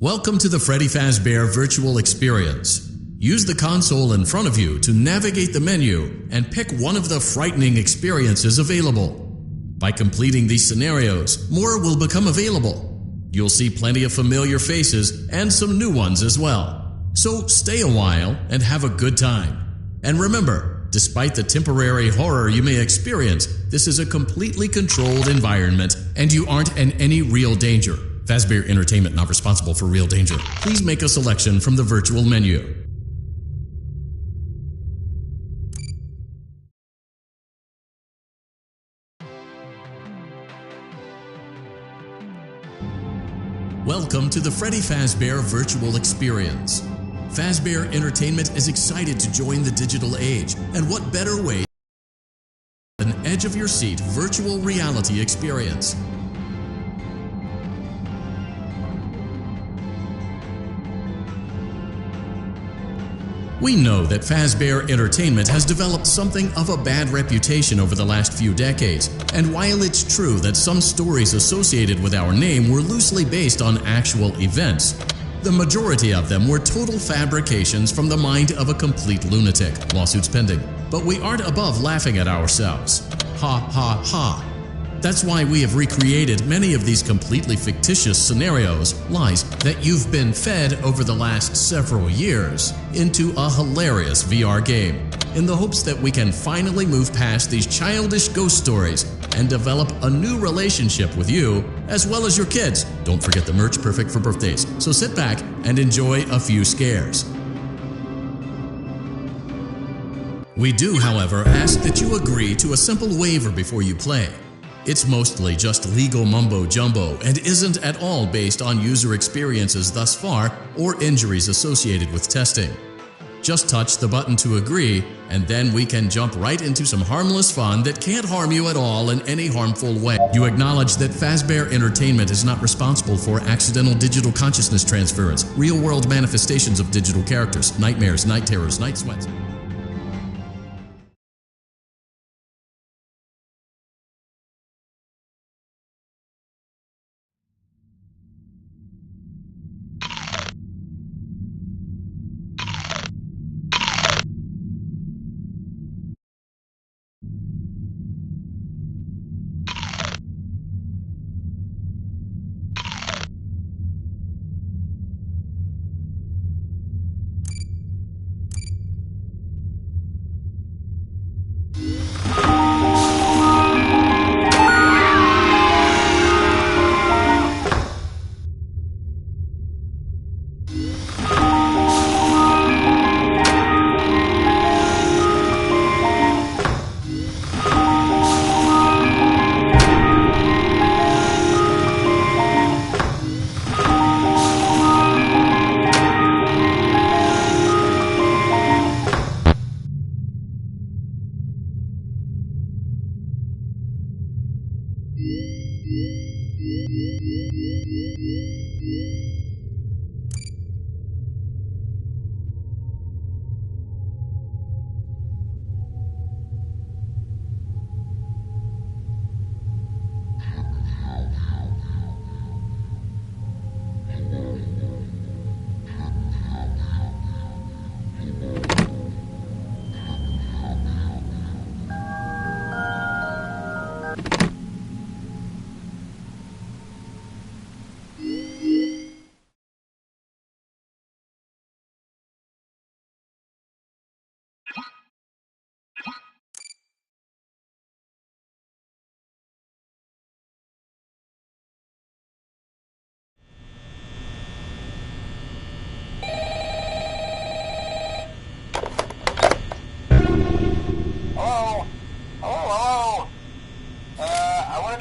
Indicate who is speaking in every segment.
Speaker 1: Welcome to the Freddy Fazbear Virtual Experience. Use the console in front of you to navigate the menu and pick one of the frightening experiences available. By completing these scenarios, more will become available. You'll see plenty of familiar faces and some new ones as well. So stay a while and have a good time. And remember, despite the temporary horror you may experience, this is a completely controlled environment and you aren't in any real danger. Fazbear Entertainment not responsible for real danger. Please make a selection from the virtual menu. Welcome to the Freddy Fazbear Virtual Experience. Fazbear Entertainment is excited to join the digital age, and what better way than an edge-of-your-seat virtual reality experience. We know that Fazbear Entertainment has developed something of a bad reputation over the last few decades, and while it's true that some stories associated with our name were loosely based on actual events, the majority of them were total fabrications from the mind of a complete lunatic. Lawsuits pending. But we aren't above laughing at ourselves. Ha ha ha. That's why we have recreated many of these completely fictitious scenarios, lies, that you've been fed over the last several years into a hilarious VR game, in the hopes that we can finally move past these childish ghost stories and develop a new relationship with you, as well as your kids. Don't forget the merch, perfect for birthdays. So sit back and enjoy a few scares. We do, however, ask that you agree to a simple waiver before you play. It's mostly just legal mumbo-jumbo and isn't at all based on user experiences thus far or injuries associated with testing. Just touch the button to agree, and then we can jump right into some harmless fun that can't harm you at all in any harmful way. You acknowledge that Fazbear Entertainment is not responsible for accidental digital consciousness transference, real-world manifestations of digital characters, nightmares, night terrors, night sweats.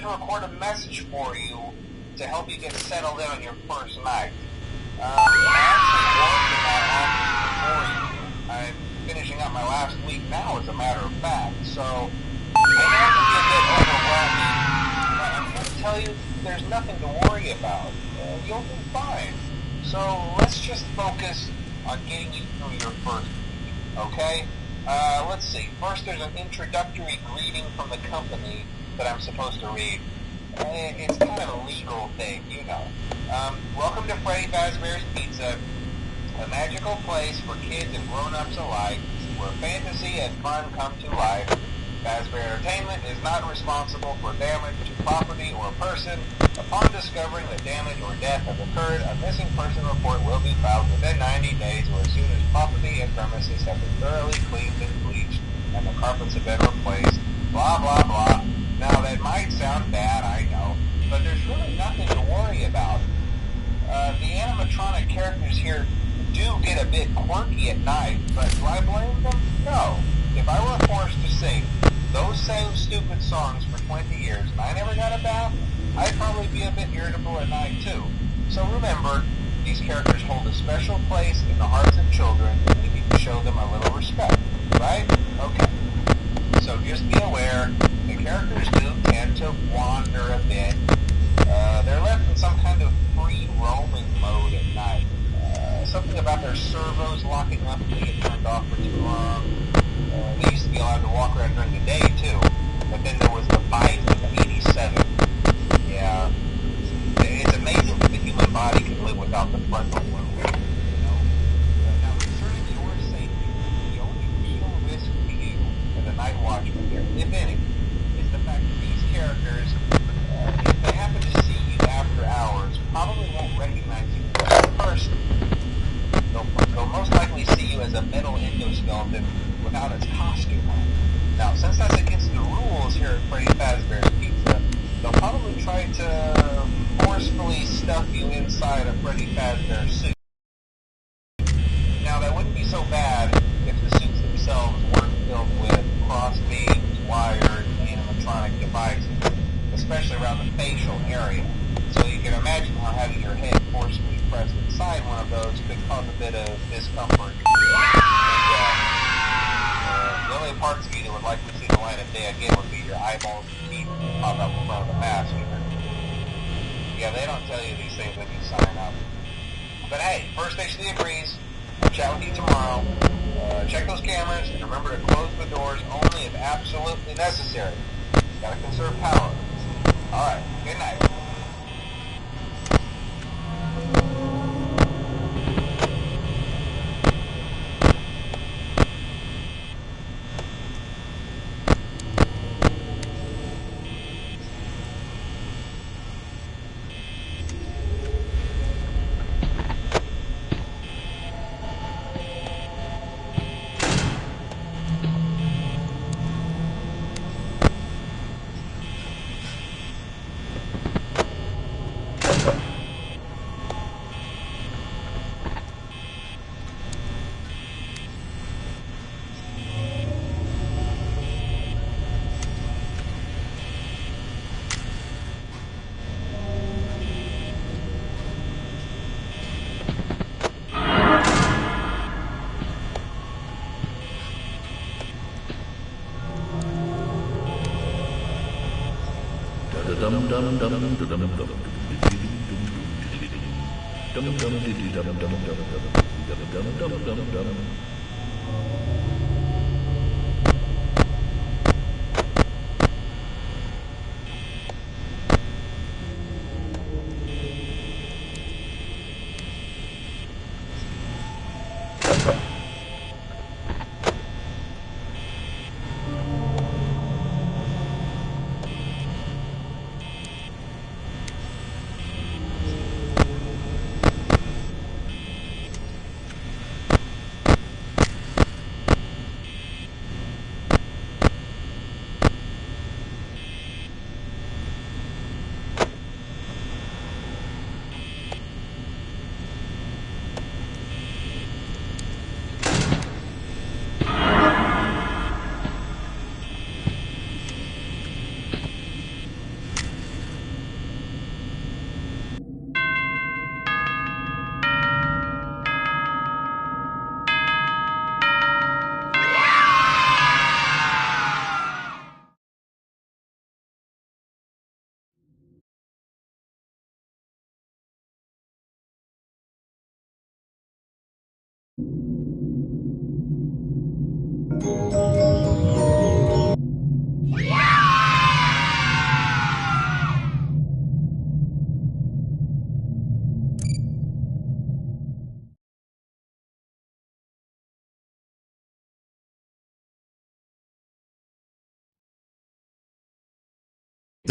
Speaker 2: Record a message for you to help you get settled in on your first night. I actually worked in that office before you. I'm finishing up my last week now, as a matter of fact, so I know it can be a bit overwhelming, but I'm here to tell you there's nothing to worry about. You'll be fine. So let's just focus on getting you through your first week, okay? Let's see. First, there's an introductory greeting from the company that I'm supposed to read. It's kind of a legal thing, you know. Welcome to Freddy Fazbear's Pizza, a magical place for kids and grown-ups alike, where fantasy and fun come to life. Fazbear Entertainment is not responsible for damage to property or person. Upon discovering that damage or death has occurred, a missing person report will be filed within 90 days or as soon as property and premises have been thoroughly cleaned and bleached and the carpets have been replaced. Blah, blah, blah. Now, that might sound bad, I know, but there's really nothing to worry about. The animatronic characters here do get a bit quirky at night, but do I blame them? No. If I were forced to sing those same stupid songs for 20 years and I never got a bath, I'd probably be a bit irritable at night too. So remember, these characters hold a special place in the hearts of children and we need to show them a little respect, right? Okay. So just be aware, the characters do tend to wander a bit. They're left in some kind of free roaming mode at night. Something about their servos locking up and they get turned off for too long. They used to be allowed to walk around during the day too, but then there was the bite of 87. Yeah. It's amazing that the human body can live without the frontal lobe. Now, concerning your safety, the only real risk to you as a night watchman here, if any, is the fact that these characters, if they happen to see you after hours, probably won't recognize you as a person. They'll most likely see you as a metal endoskeleton without its costume on. Now, since that's against the rules here at Freddy Fazbear's Pizza, they'll probably try to forcefully stuff you inside a Freddy Fazbear suit. Now, that wouldn't be so bad if the suits themselves weren't filled with cross beams, wires, and animatronic devices, especially around the facial area. So you can imagine how having your head forcefully pressed inside one of those could cause a bit of discomfort. The only parts of you that would likely see the light of day again would be your eyeballs and teeth that pop out in front of the mask. Yeah, they don't tell you these things when you sign up. But hey, First Station agrees. We'll chat with you tomorrow. Check those cameras and remember to close the doors only if absolutely necessary. Gotta conserve power. Alright, good night.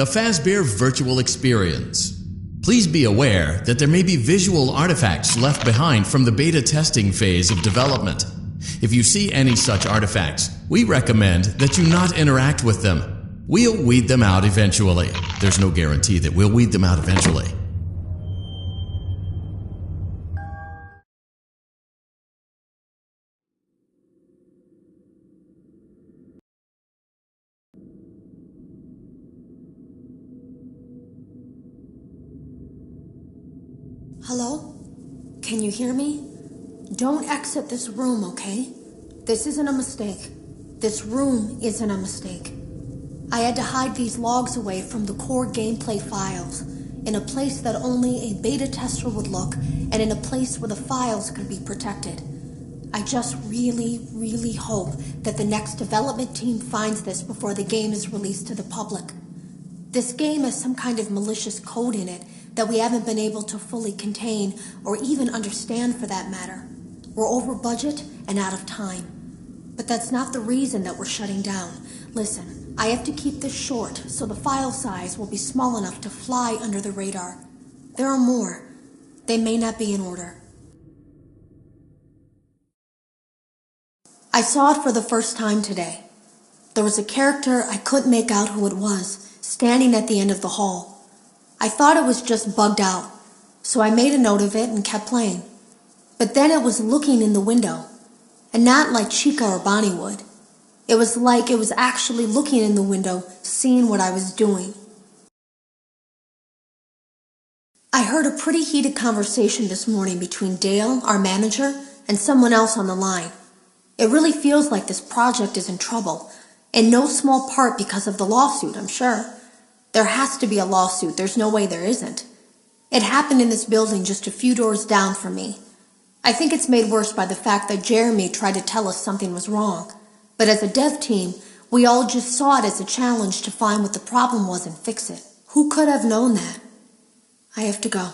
Speaker 1: The Fazbear Virtual Experience. Please be aware that there may be visual artifacts left behind from the beta testing phase of development. If you see any such artifacts, we recommend that you not interact with them. We'll weed them out eventually. There's no guarantee that we'll weed them out eventually.
Speaker 3: Hello? Can you hear me? Don't exit this room, okay? This isn't a mistake. This room isn't a mistake. I had to hide these logs away from the core gameplay files, in a place that only a beta tester would look, and in a place where the files could be protected. I just really hope that the next development team finds this before the game is released to the public. This game has some kind of malicious code in it that we haven't been able to fully contain or even understand for that matter. We're over budget and out of time. But that's not the reason that we're shutting down. Listen, I have to keep this short so the file size will be small enough to fly under the radar. There are more. They may not be in order. I saw it for the first time today. There was a character I couldn't make out who it was, standing at the end of the hall. I thought it was just bugged out, so I made a note of it and kept playing. But then it was looking in the window, and not like Chica or Bonnie would. It was like it was actually looking in the window, seeing what I was doing. I heard a pretty heated conversation this morning between Dale, our manager, and someone else on the line. It really feels like this project is in trouble, in no small part because of the lawsuit, I'm sure. There has to be a lawsuit. There's no way there isn't. It happened in this building just a few doors down from me. I think it's made worse by the fact that Jeremy tried to tell us something was wrong. But as a dev team, we all just saw it as a challenge to find what the problem was and fix it. Who could have known that? I have to go.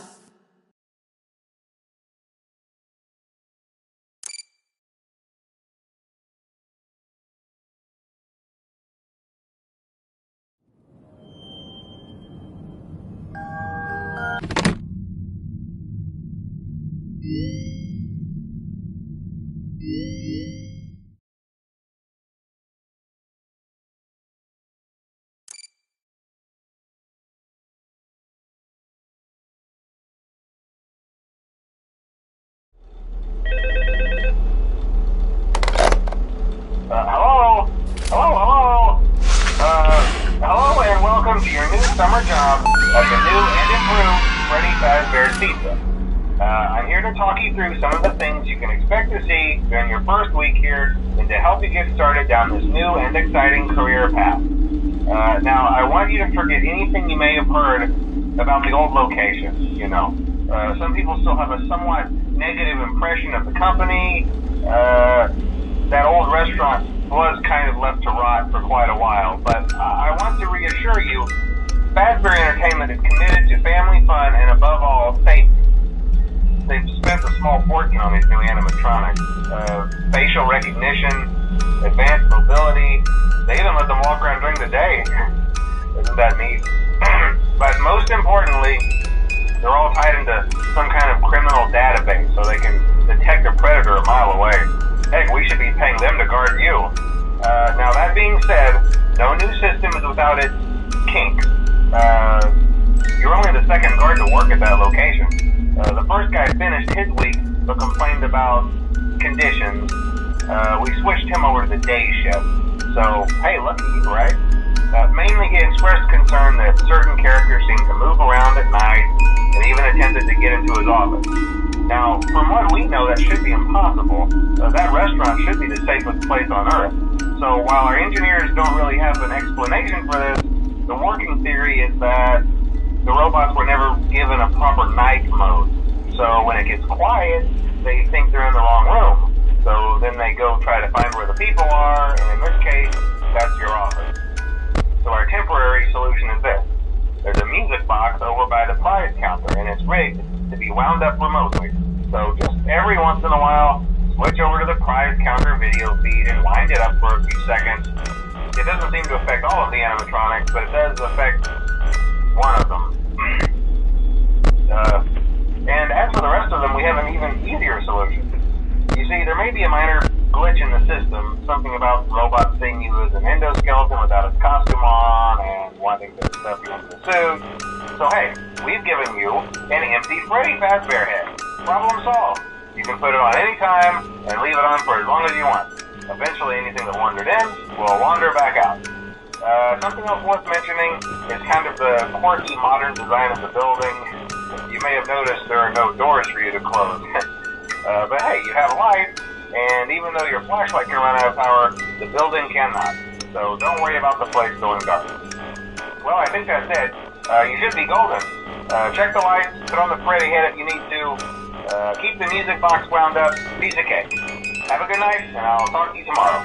Speaker 2: Hello and welcome to your new summer job at the new and improved Freddy Fazbear's Pizza. I'm here to talk you through some of the things you can expect to see during your first week here and to help you get started down this new and exciting career path. Now, I want you to forget anything you may have heard about the old location, you know. Some people still have a somewhat negative impression of the company. That old restaurant was kind of left to rot for quite a while, but I want to reassure you, Fazbear Entertainment is committed to family fun and above all, safety. They've spent a small fortune on these new animatronics. Facial recognition, advanced mobility, they even let them walk around during the day. Isn't that neat? But most importantly, they're all tied into some kind of criminal database so they can detect a predator a mile away. Heck, we should be paying them to guard you. Now that being said, no new system is without its kinks. You're only the second guard to work at that location. The first guy finished his week but complained about conditions. We switched him over to the day shift. So, hey, lucky you, right? Mainly he expressed concern that certain characters seem to move around at night and even attempted to get into his office. Now, from what we know, that should be impossible. That restaurant should be the safest place on Earth. So while our engineers don't really have an explanation for this, the working theory is that the robots were never given a proper night mode. So when it gets quiet, they think they're in the wrong room. So then they go try to find where the people are, and in this case, that's your office. So our temporary solution is this. There's a music box over by the prize counter, and it's rigged to be wound up remotely. So just every once in a while, switch over to the prize counter video feed and wind it up for a few seconds. It doesn't seem to affect all of the animatronics, but it does affect one of them. And as for the rest of them, we have an even easier solution. You see, there may be a minor glitch in the system, something about robots seeing you as an endoskeleton without its costume on and wanting to stuff you into the suit. So hey, we've given you an empty Freddy Fazbear head. Problem solved. You can put it on any time and leave it on for as long as you want. Eventually anything that wandered in will wander back out. Something else worth mentioning is kind of the quirky modern design of the building. You may have noticed there are no doors for you to close. But hey, you have a light, and even though your flashlight can run out of power, the building cannot. So don't worry about the place going dark. Well, I think that's it. You should be golden. Check the lights, put on the Freddy head if you need to. Keep the music box wound up. Piece of cake. Have a good night, and I'll talk to you tomorrow.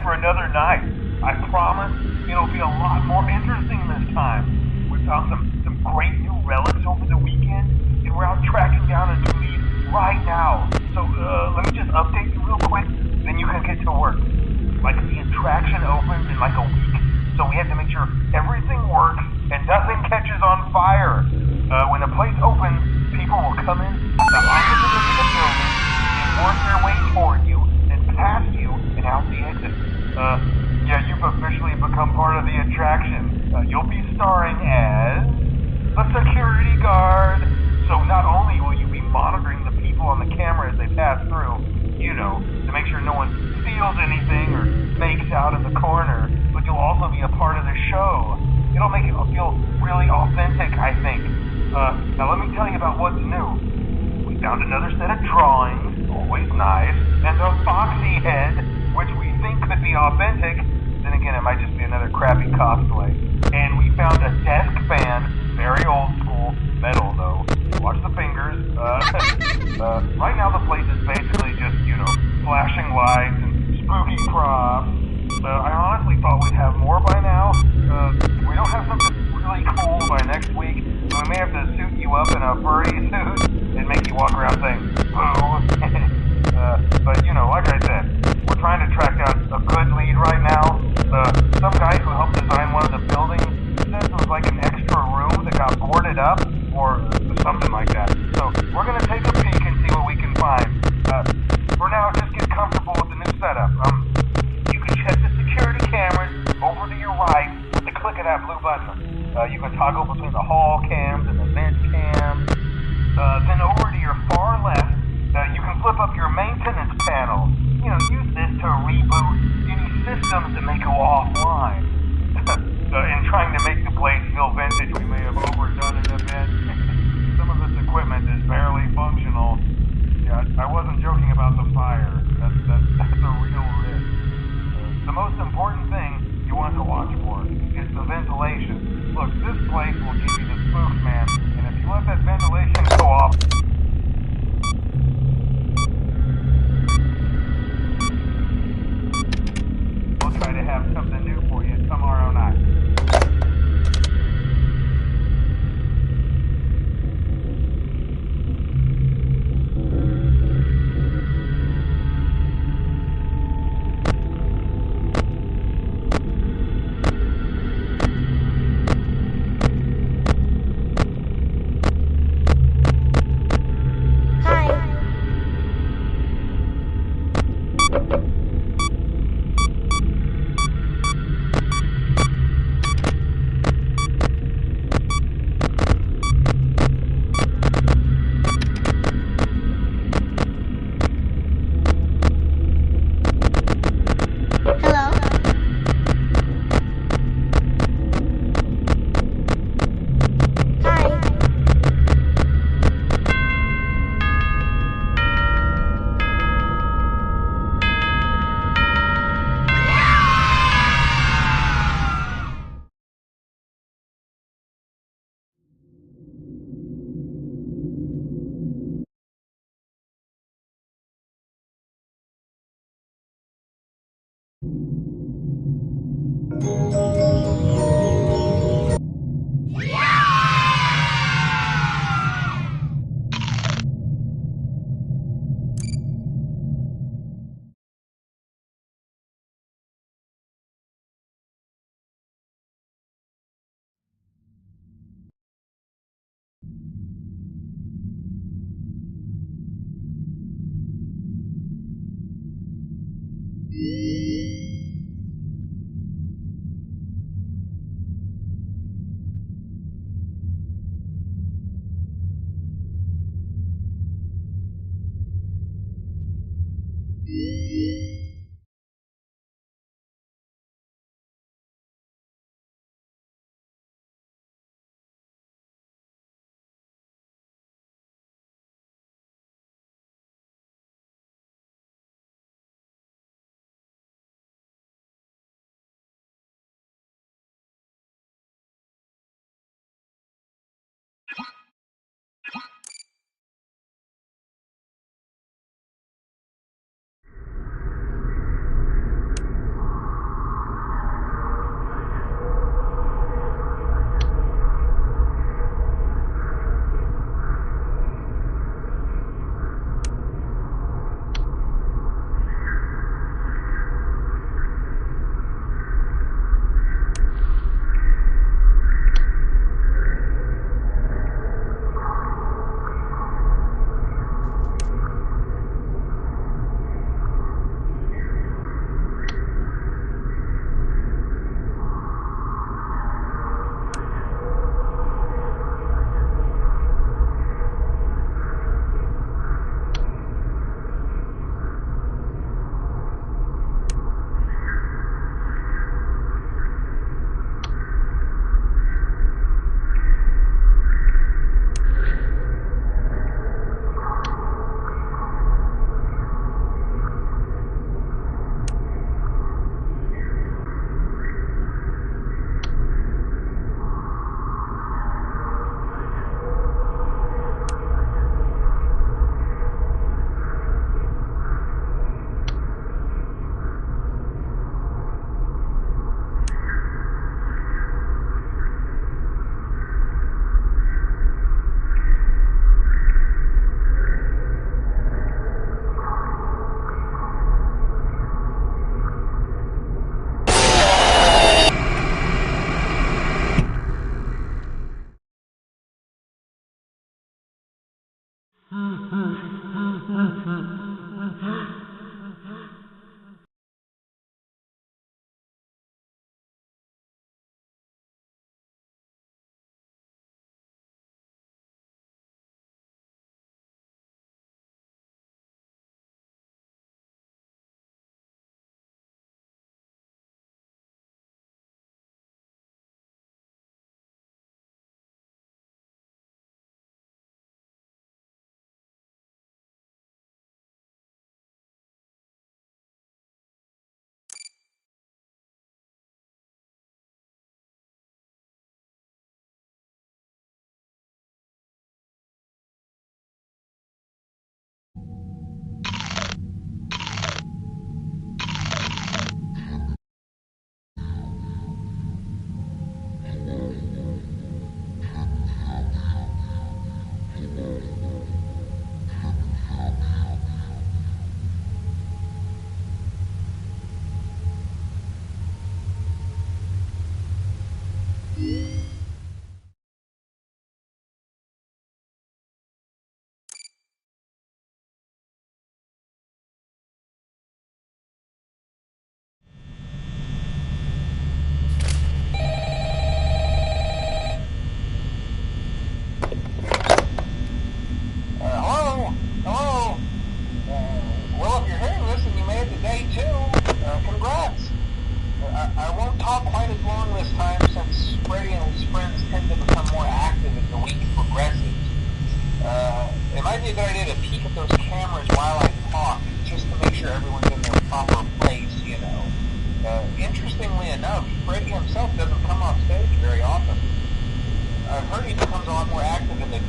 Speaker 4: Another night. I promise it'll be a lot more interesting this time. We found some great new relics over the weekend, and we're out tracking down a new lead right now. So let me just update you real quick, then you can get to work. Like the attraction opens in like a week, so we had to make sure everything works and nothing catches on fire. When the place opens, people will come in at the opposite end of the building and work their way toward you, then past you, and out the exit. Yeah, you've officially become part of the attraction. You'll be starring as a security guard. So not only will you be monitoring the people on the camera as they pass through, to make sure no one steals anything or fakes out in the corner, but you'll also be a part of the show. It'll make it feel really authentic, I think. Now let me tell you about what's new. We found another set of drawings, always nice, and a foxy head, which we think could be authentic. Then again, it might just be another crappy cosplay. And we found a desk fan, very old school, metal though. Watch the fingers. Right now the place is basically just, flashing lights and spooky props. I honestly thought we'd have more by now. We don't have something really cool by next week, so we may have to suit you up in a furry suit and make you walk around saying, boo. But, like I said, we're trying to track down a good lead right now. Some guy who helped design one of the buildings says it was like an extra room that got boarded up, or something like that. So we're going to take a peek and see what we can find. For now, just get comfortable with the new setup. You can check the security cameras over to your right with the click of that blue button. You can toggle between the hall cams and the vent cams. Then over to your far left, you can flip up your maintenance panel. Use this to reboot any systems that may go offline. In trying to make the place feel vintage, we may have overdone it a bit. Some of this equipment is barely functional. Yeah, I wasn't joking about the fire. That's a real risk. The most important thing you want to watch for is the ventilation. Look, this place will give you the spook, man, and if you let that ventilation go off... We'll try to have something new for you tomorrow night.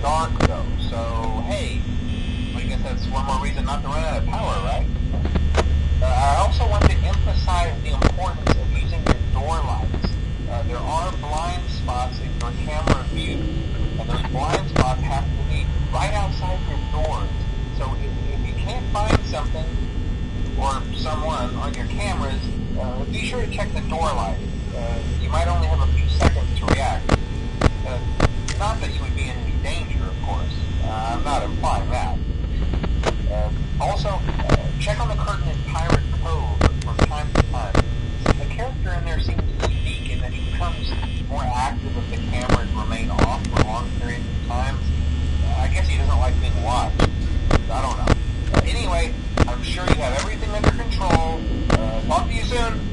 Speaker 2: dark, though. So, hey, I guess that's one more reason not to run out of power, right? I also want to emphasize the importance of using your door lights. There are blind spots in your camera view, and those blind spots have to be right outside your doors. So if you can't find something or someone on your cameras, be sure to check the door light. You might only have a few seconds to react. Not that you would be in any danger, of course. I'm not implying that. Also, check on the curtain in Pirate Cove from time to time. The character in there seems unique in that he becomes more active if the cameras remain off for long periods of time. I guess he doesn't like being watched. I don't know. Anyway, I'm sure you have everything under control. Talk to you soon.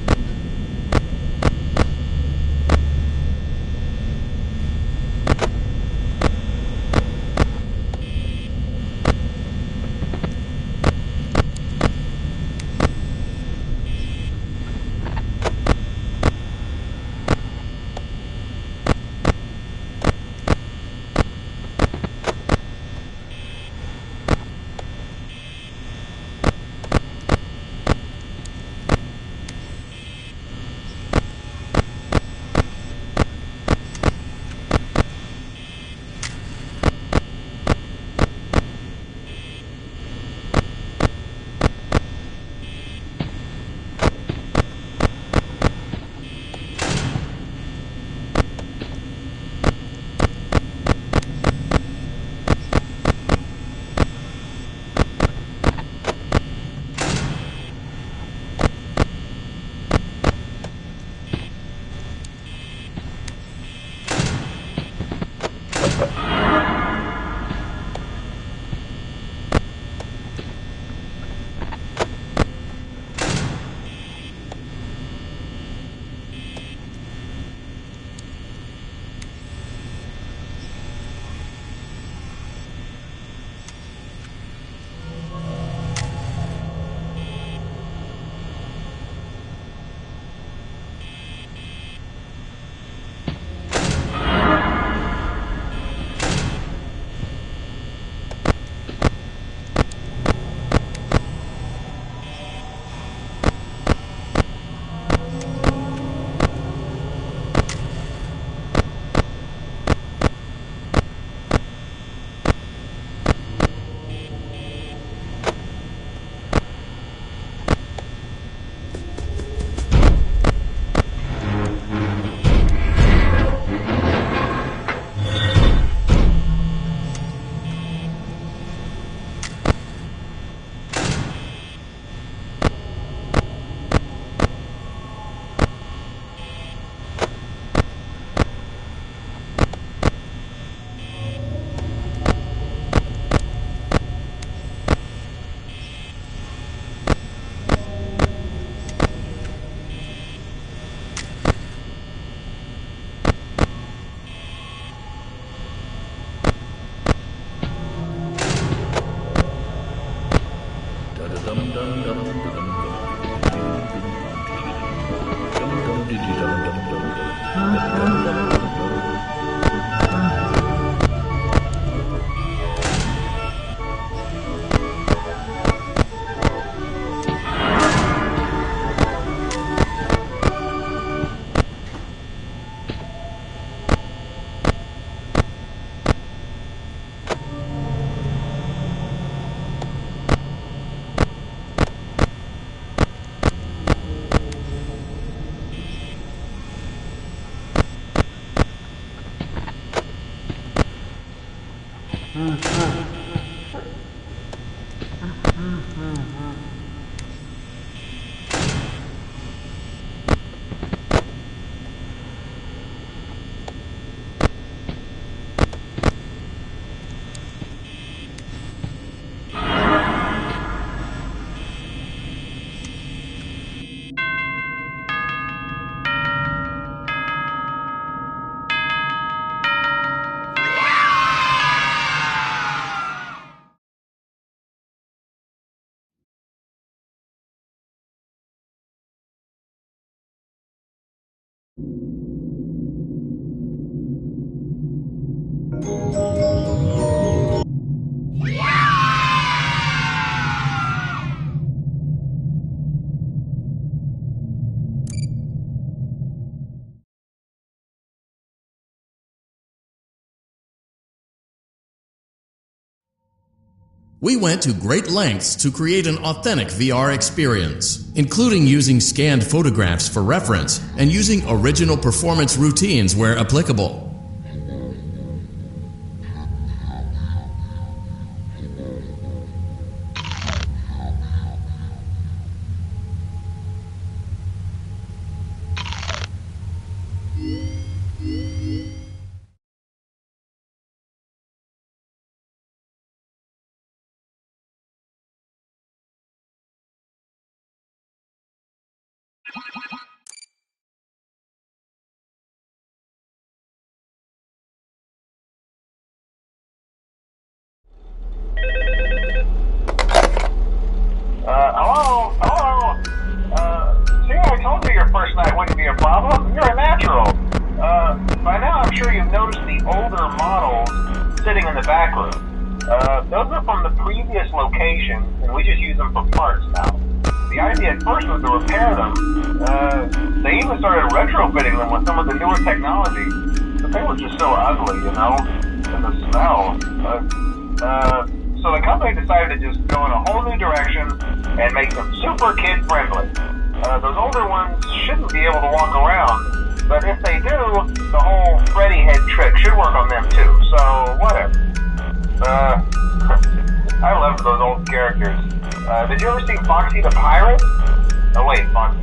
Speaker 1: We went to great lengths to create an authentic VR experience, including using scanned photographs for reference and using original performance routines where applicable.
Speaker 2: Hello? See, I told you your first night wouldn't be a problem. You're a natural. By now I'm sure you've noticed the older models sitting in the back room. Those are from the previous location, and we just use them for parts now. The idea at first was to repair them. They even started retrofitting them with some of the newer technology, but they were just so ugly, you know, and the smell. So the company decided to just go in a whole new direction and make them super kid-friendly. Those older ones shouldn't be able to walk around, but if they do, the whole Freddy head trick should work on them too, so whatever. I love those old characters. Did you ever see Foxy the Pirate? Oh wait, Foxy.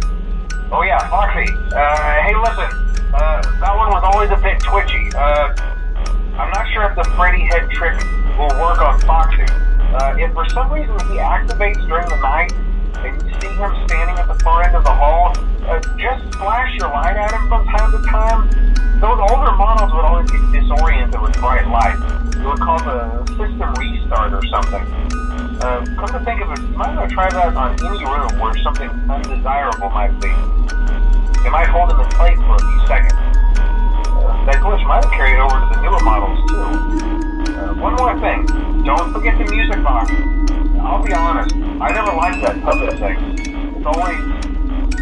Speaker 2: Oh yeah, Foxy. Hey listen, that one was always a bit twitchy. I'm not sure if the Freddy head trick will work on Foxy. If for some reason he activates during the night, and you see him standing at the far end of the hall, just flash your light at him from time to time. Those older models would always get disoriented with bright light. It would cause a system restart or something. Come to think of it, you might want to try that on any room where something undesirable might be. It might hold him in place for a few seconds. That glitch might have carried over to the newer models too. One more thing, don't forget the music box. I'll be honest, I never liked that puppet thing. It's always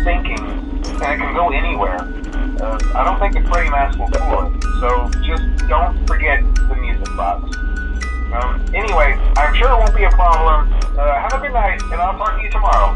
Speaker 2: thinking, and it can go anywhere. I don't think the Freddy mask will fool it, so just don't forget the music box. Anyway, I'm sure it won't be a problem. Have a good night, and I'll talk to you tomorrow.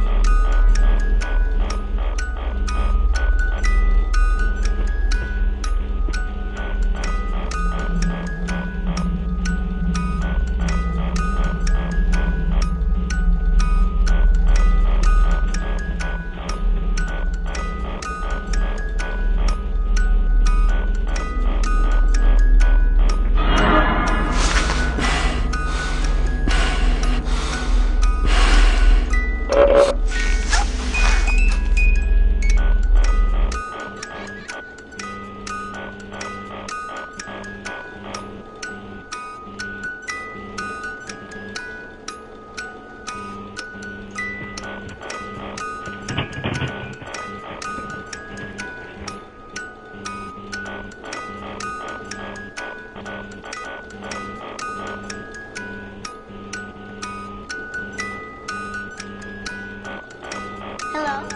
Speaker 3: Hello?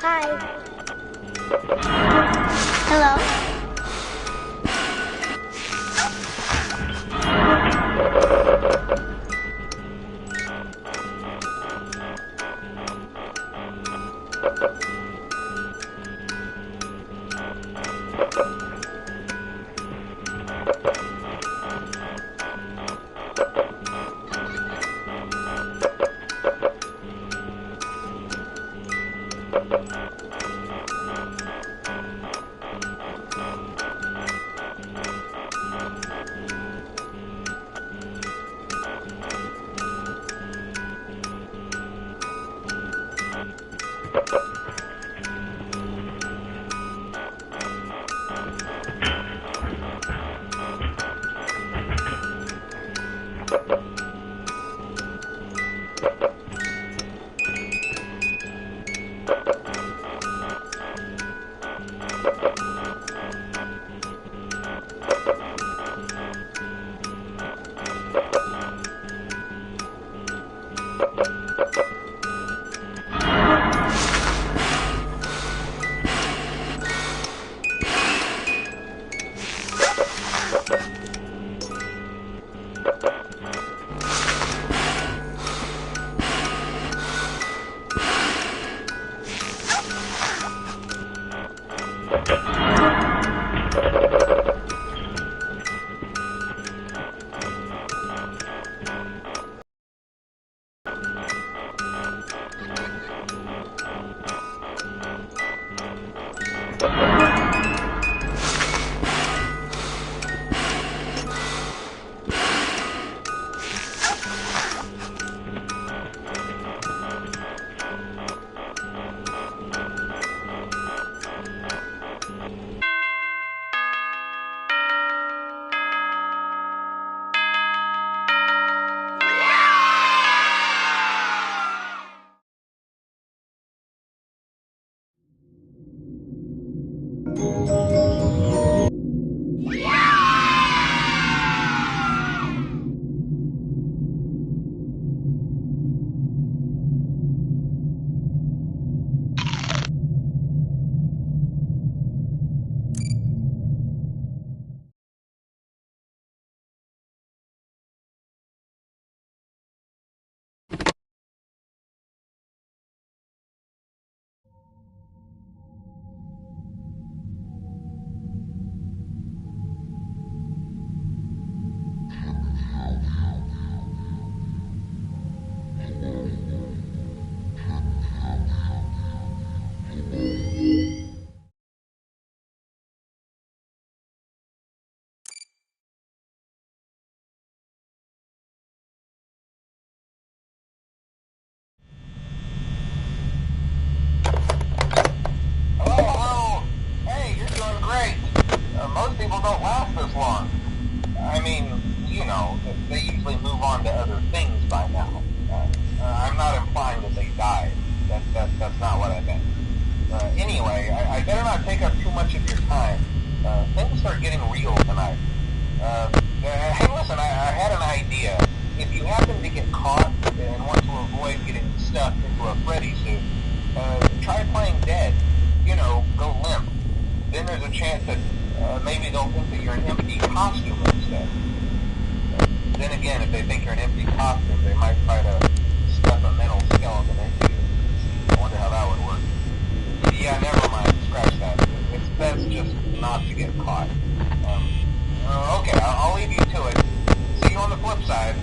Speaker 3: Hi. Hello?
Speaker 2: don't last this long. I mean, you know, they usually move on to other things by now. I'm not implying that they died. That's not what I meant. Anyway, I better not take up too much of your time. Things start getting real tonight. Hey, listen, I had an idea. If you happen to get caught and want to avoid getting stuffed into a Freddy suit, try playing dead. You know, go limp. Then there's a chance that maybe they'll think that you're an empty costume instead. Then again, if they think you're an empty costume, they might try to stuff a mental skeleton into you. I wonder how that would work. Yeah, never mind. Scratch that. It's best just not to get caught. Okay, I'll leave you to it. See you on the flip side.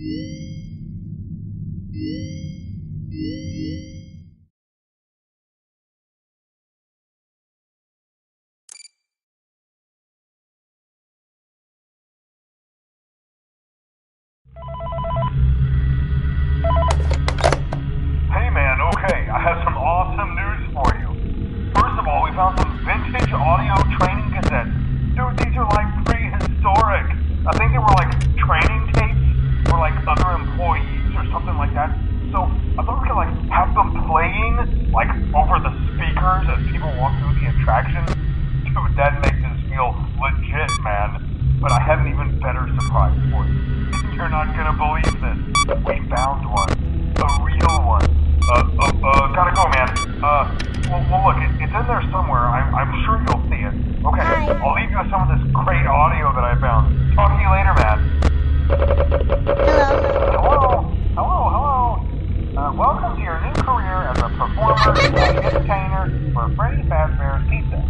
Speaker 4: Hey man, okay, I have some awesome news for you. First of all, we found some vintage audio training cassettes. Dude, these are like prehistoric. I think they were like training tapes for like other employees or something like that. So I thought we could like have them playing like over the speakers as people walk through the attraction. Dude, that makes us feel legit, man. But I have an even better surprise for you. You're not gonna believe this. We found one. A real one. Gotta go, man. Well, look, it's in there somewhere. I'm sure you'll see it. Okay,
Speaker 3: Hi.
Speaker 4: I'll leave you with some of this great audio that I found. Talk to you later, man. Hello. Welcome to your new career as a performer and entertainer for Freddy Fazbear's Pizza.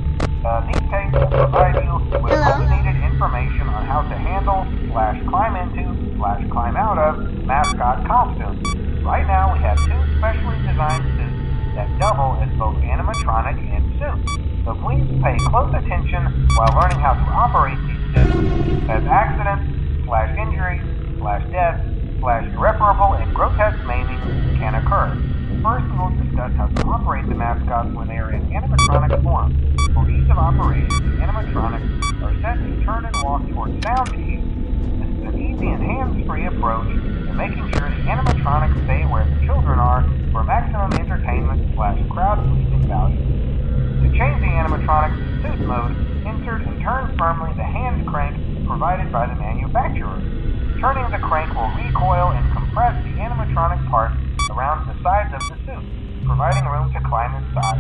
Speaker 4: These tapes will provide you with needed information on how to handle / climb into / climb out of mascot costumes. Right now we have 2 specially designed suits that double as both animatronic and suits. So please pay close attention while learning how to operate these suits, as accidents / injuries / death / irreparable and grotesque maiming can occur. First, we will discuss how to operate the mascots when they are in animatronic form. For ease of operation, the animatronics are set to turn and walk towards sound cues. This is an easy and hands-free approach to making sure the animatronics stay where the children are for maximum entertainment / crowd-pleasing value. To change the animatronics to suit mode, insert and turn firmly the hand crank provided by the manufacturer. Turning the crank will recoil and compress the animatronic parts around the sides of the suit, providing room to climb inside.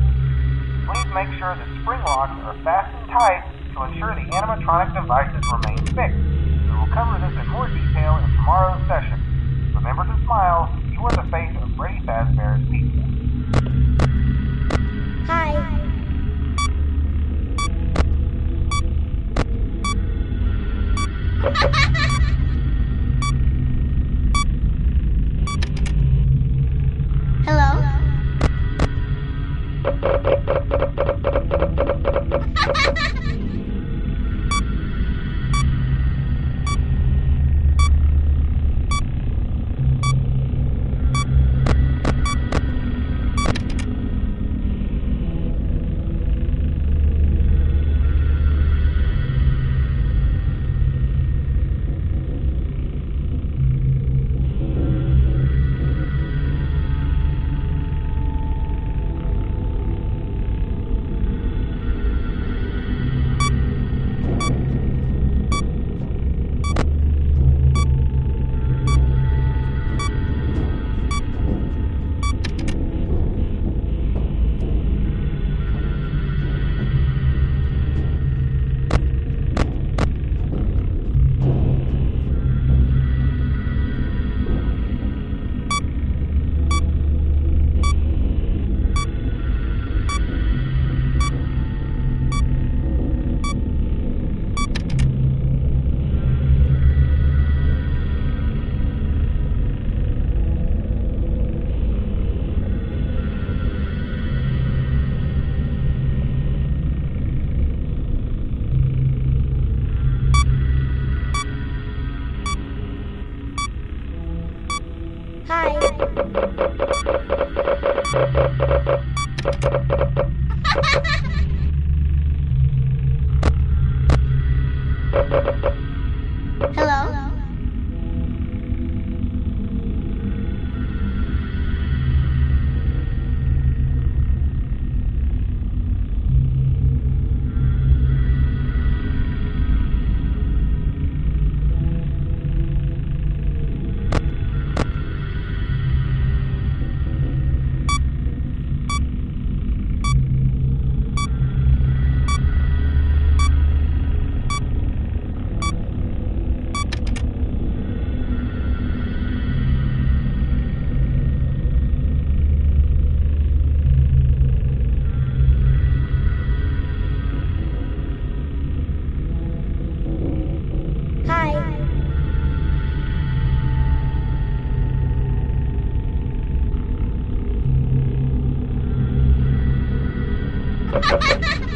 Speaker 4: Please make sure the spring locks are fastened tight to ensure the animatronic devices remain fixed. We will cover this in more detail in tomorrow's session. Remember to smile. You are the face of Freddy Fazbear's Pizza.
Speaker 3: Hi. Hello? Hello?
Speaker 5: Ha ha ha!